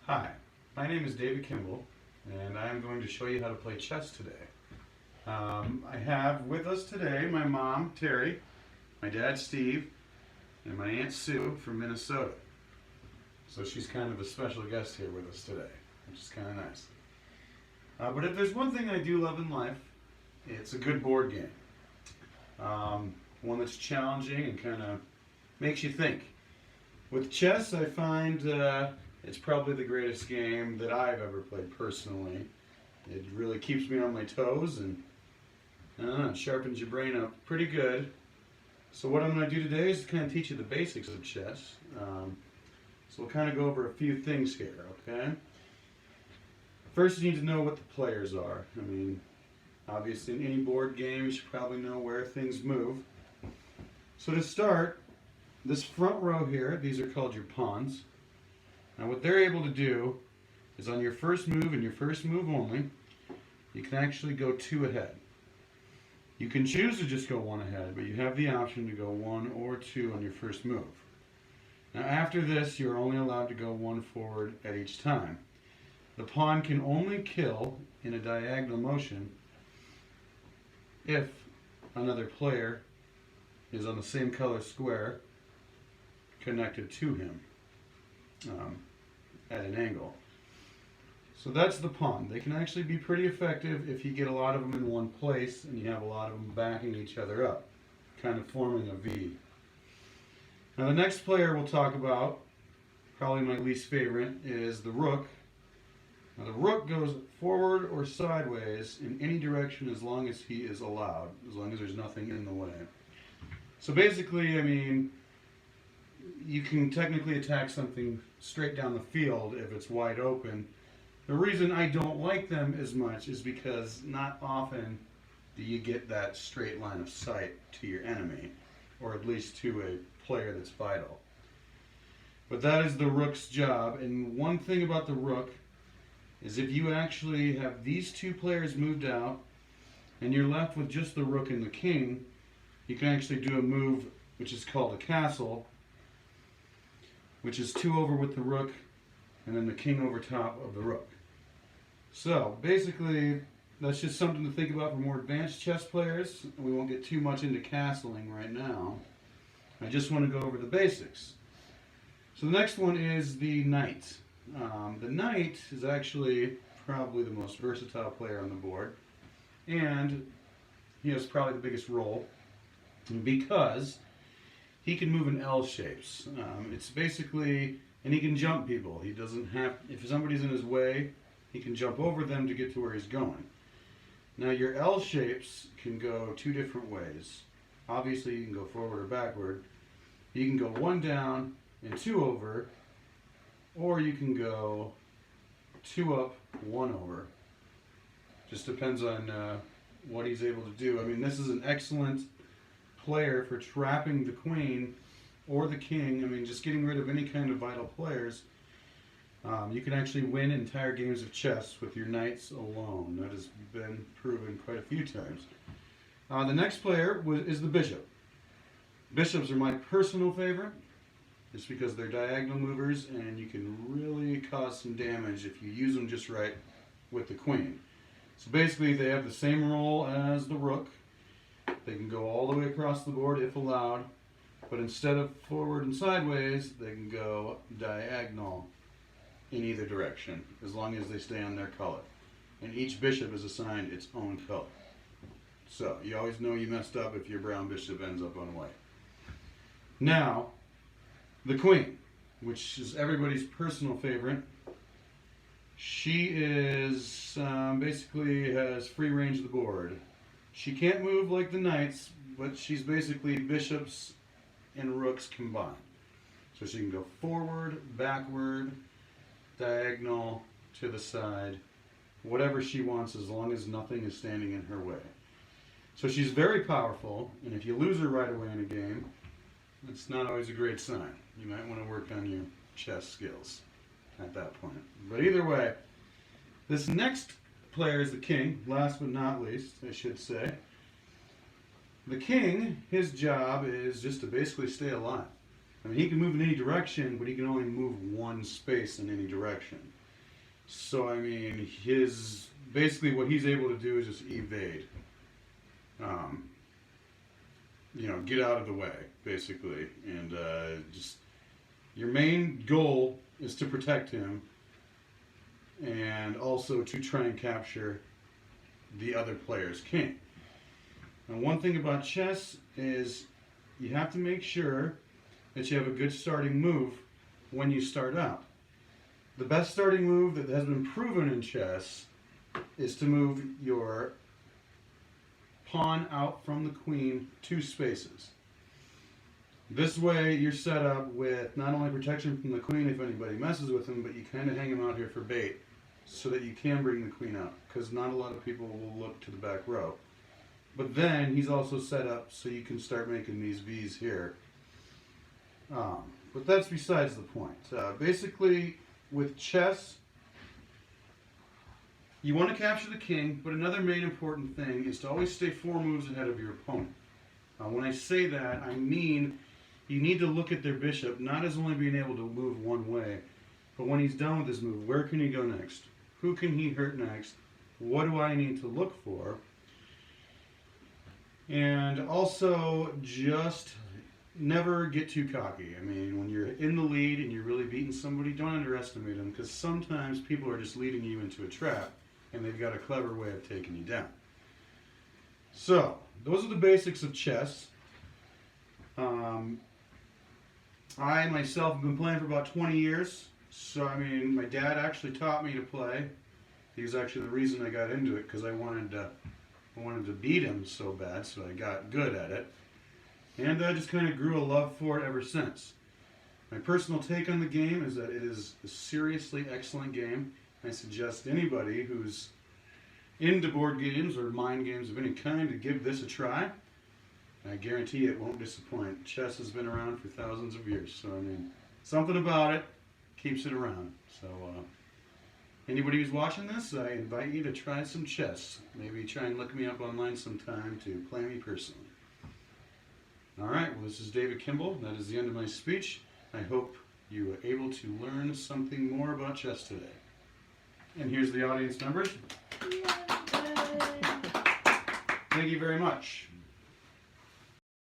Hi, my name is David Kimbell, and I am going to show you how to play chess today. I have with us today my mom, Terry, my dad, Steve, and my Aunt Sue from Minnesota. So she's kind of a special guest here with us today, which is kind of nice. But if there's one thing I do love in life, it's a good board game. One that's challenging and kind of makes you think. With chess, I find it's probably the greatest game that I've ever played personally. It really keeps me on my toes and it sharpens your brain up pretty good. So what I'm going to do today is kind of teach you the basics of chess. So we'll kind of go over a few things here, okay? First, you need to know what the players are. I mean, obviously in any board game, you should probably know where things move. So to start, this front row here, these are called your pawns. Now what they're able to do is on your first move and your first move only, you can actually go 2 ahead. You can choose to just go 1 ahead, but you have the option to go 1 or 2 on your first move. Now after this, you're only allowed to go 1 forward at each time. The pawn can only kill in a diagonal motion if another player is on the same color square connected to him at an angle. So that's the pawn. They can actually be pretty effective if you get a lot of them in one place and you have a lot of them backing each other up, kind of forming a V. Now the next player we'll talk about, probably my least favorite, is the rook. Now the rook goes forward or sideways in any direction as long as he is allowed, as long as there's nothing in the way. So basically, I mean, you can technically attack something straight down the field if it's wide open. The reason I don't like them as much is because not often do you get that straight line of sight to your enemy, or at least to a player that's vital. But that is the rook's job, and one thing about the rook is if you actually have these 2 players moved out and you're left with just the rook and the king, you can actually do a move which is called a castle, which is 2 over with the rook and then the king over top of the rook. So basically that's just something to think about for more advanced chess players. We won't get too much into castling right now. I just want to go over the basics. So the next one is the knight. The knight is actually probably the most versatile player on the board, and he has probably the biggest role because he can move in L shapes. It's basically, and he can jump people. He doesn't have, if somebody's in his way, he can jump over them to get to where he's going. Now your L shapes can go 2 different ways. Obviously you can go forward or backward. You can go 1 down and 2 over, or you can go 2 up, 1 over. Just depends on what he's able to do. I mean, this is an excellent player for trapping the queen or the king. I mean, just getting rid of any kind of vital players. You can actually win entire games of chess with your knights alone. That has been proven quite a few times. The next player is the bishop. Bishops are my personal favorite. It's because they're diagonal movers and you can really cause some damage if you use them just right with the queen. So basically they have the same role as the rook. They can go all the way across the board if allowed, but instead of forward and sideways, they can go diagonal in either direction as long as they stay on their color. And each bishop is assigned its own color. So you always know you messed up if your brown bishop ends up on white. Now, the queen, which is everybody's personal favorite. She is basically has free range of the board. She can't move like the knights, but she's basically bishops and rooks combined. So she can go forward, backward, diagonal, to the side, whatever she wants as long as nothing is standing in her way. So she's very powerful, and if you lose her right away in a game, it's not always a great sign. You might want to work on your chess skills at that point. But either way, this next player is the king, last but not least, I should say. The king, his job is just to basically stay alive. I mean, he can move in any direction, but he can only move one space in any direction. So, I mean, basically what he's able to do is just evade. Get out of the way, basically. And just your main goal is to protect him and also to try and capture the other player's king. Now, one thing about chess is you have to make sure that you have a good starting move when you start out. The best starting move that has been proven in chess is to move your pawn out from the queen 2 spaces. This way you're set up with not only protection from the queen if anybody messes with him, but you kind of hang him out here for bait so that you can bring the queen out, because not a lot of people will look to the back row. But then he's also set up so you can start making these V's here. But that's besides the point. Basically, with chess, you want to capture the king, but another main important thing is to always stay 4 moves ahead of your opponent. When I say that, I mean you need to look at their bishop, not as only being able to move one way, but when he's done with his move, where can he go next? Who can he hurt next? What do I need to look for? And also, just never get too cocky. I mean, when you're in the lead and you're really beating somebody, don't underestimate them, because sometimes people are just leading you into a trap and they've got a clever way of taking you down. So, those are the basics of chess. I myself have been playing for about 20 years. So, I mean, my dad actually taught me to play. He was actually the reason I got into it, because I wanted to beat him so bad, so I got good at it. And I just kind of grew a love for it ever since. My personal take on the game is that it is a seriously excellent game. I suggest anybody who's into board games or mind games of any kind to give this a try. I guarantee it won't disappoint. Chess has been around for thousands of years, so I mean, something about it keeps it around. So anybody who's watching this, I invite you to try some chess. Maybe try and look me up online sometime to play me personally. Alright, well, this is David Kimbell. That is the end of my speech. I hope you were able to learn something more about chess today. And here's the audience members. Thank you very much.